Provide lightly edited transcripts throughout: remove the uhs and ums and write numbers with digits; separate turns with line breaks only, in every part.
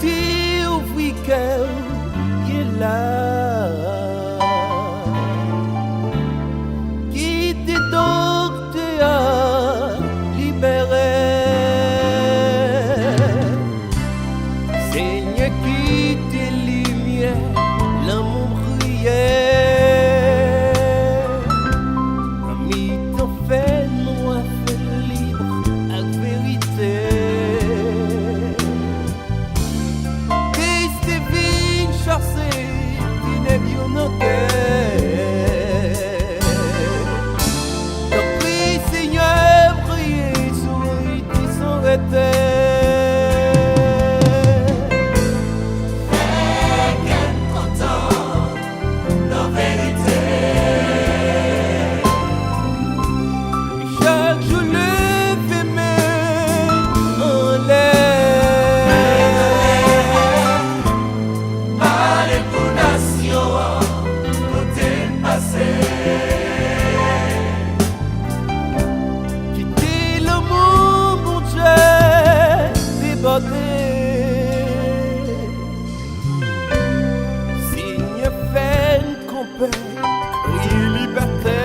qui ouvrit cœur, il est là. Qui te docteur libéré. Seigneur qui te lumière, l'amour brillait. Ami t'en fait noir, fait libre, avec vérité. Donc prie Seigneur, priez, souris, qui sont restés. Signe fait une compagnie, crier liberté.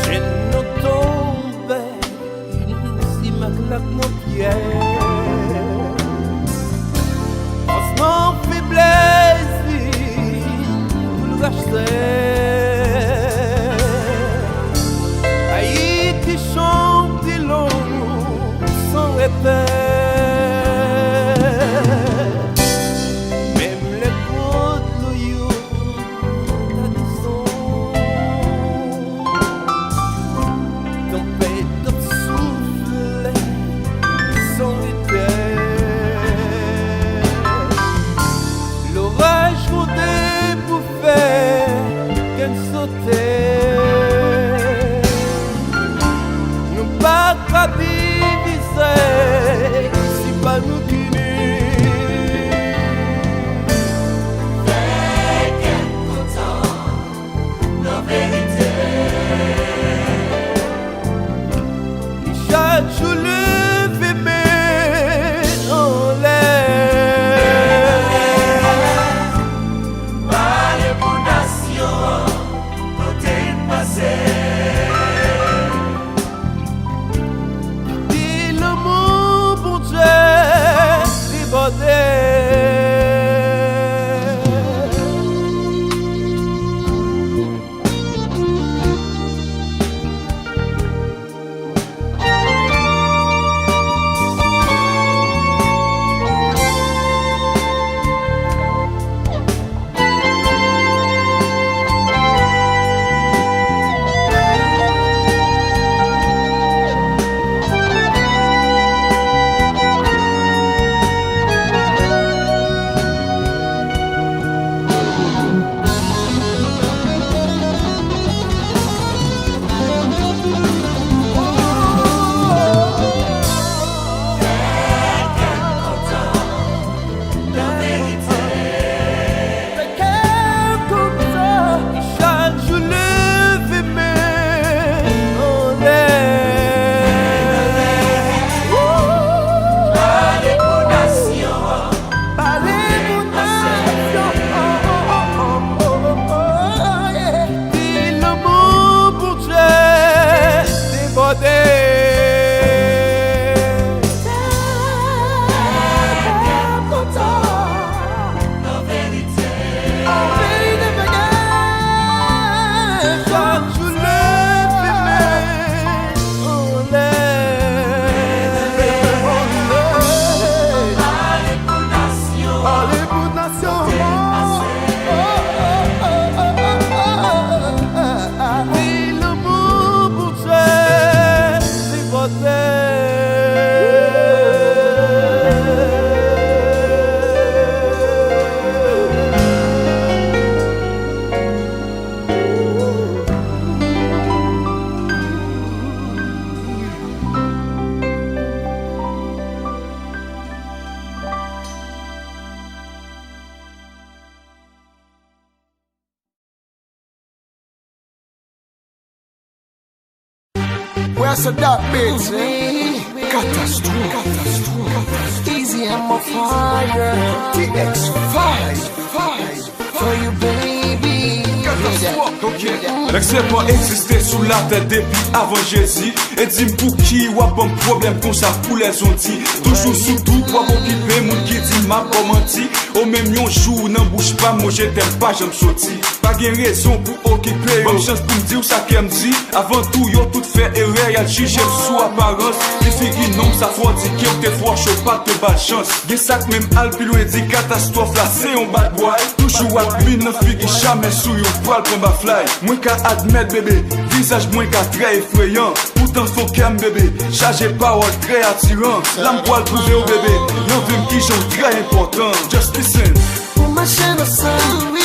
Je ne tombe, si ma claque nos pieds. Franchement, faiblesse, vous le rachetez. Aïe, qui chante des longs sans répète. Nous pas qu'à diviser, si pas nous qui
fait qu'un content, la vérité.
Chaque jour levé mais en l'air.
Par les fondations.
Dis l'amour pour Dieu, débordé.
Where's the dark bitch?
Easy, I'm a fire. TX5 for you, baby.
L'excellent existait sous la tête depuis avant Jésus. Et dis pour qui ou un problème comme ça pour les ondits. Toujours sous tout pour occuper mon qui dit m'a pas menti. Au même yon jour n'en bouge pas moi je t'aime pas j'aime sorti. Pas gain raison pour occuper. Bonne chance pour me dire ça qu'elle me dit. Avant tout yo tout fait erreur y'a jugé sous apparence. Les filles non ça faut dire qu'il te faut chaud pas te bad chance. Gen sac même al plus loin dit catastrophe là c'est un bad boy. Toujours à mine non fille jamais sous yon poil pour ma fly. Moins qu'à admettre bébé, visage moins qu'à très effrayant. Pourtant faut qu'aime bébé, chargé parole très attirant. L'âme poil prouvé au bébé, non veut qui j'en très important. Just listen.
Pour ma chaîne au sein, oui.